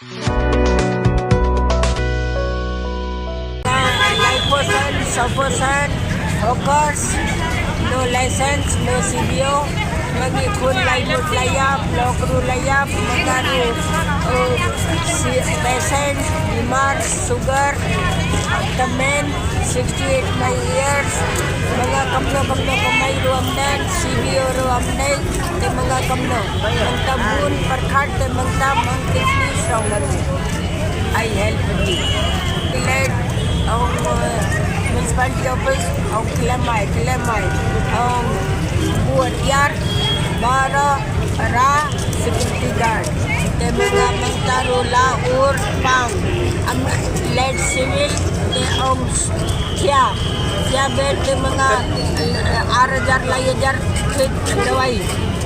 Liposan, Soposan, Hawkers, no license, no CBO, mag-ikon layot layap, lokro layap, magano, peasant, limar, sugar, tamen, 68 my years, mga kamno-kamno kamay ruamdan, CBO ruamdan, te mga kamno, ang tabun, parkart, te mga tamang tiflis, I help you. Ilan, ang municipality office, ang Kilamay, ang buat-yar, bara, para, security guard. Te mga mangtaro, laur, pang, ang lead civil, te ang kya bel, te mga arajar, layajar, kit, dawai.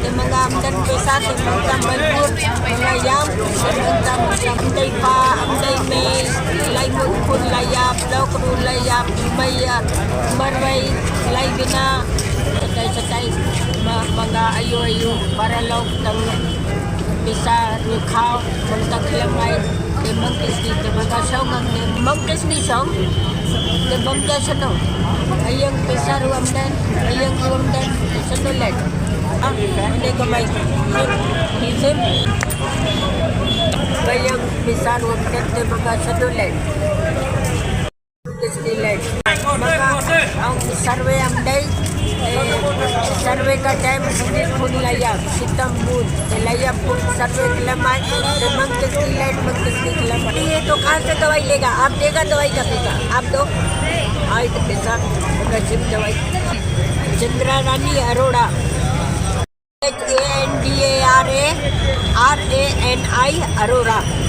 Te mga amdan pesa, te mga malbur, mga yam, te mga amday pa, amday may, lay mukun layap, lokru layap, may marway, lay bina, sakay, mga ayo-ayo, para log ng pesa, rukhaw, mga kilamay, te mangkis dito, mga siyong, mangkis ni siyong, te bangga siya no, ayang pesa ruamdan, ayang ruamdan, sa nulit. Hindi ko may hisim. Bayang bisan wag nete mga sadulen. Distilet. Maka ang survey ang day survey ka time hindi pun layap sitam bud layap pun survey kelamat memang distilet magdistilet. ये तो कहाँ से दवाई लेगा आप देगा दवाई का पैसा आप दो आई तो पैसा होगा जिम दवाई चंद्रा रानी अरोड़ा HANDARA RANI अरोड़ा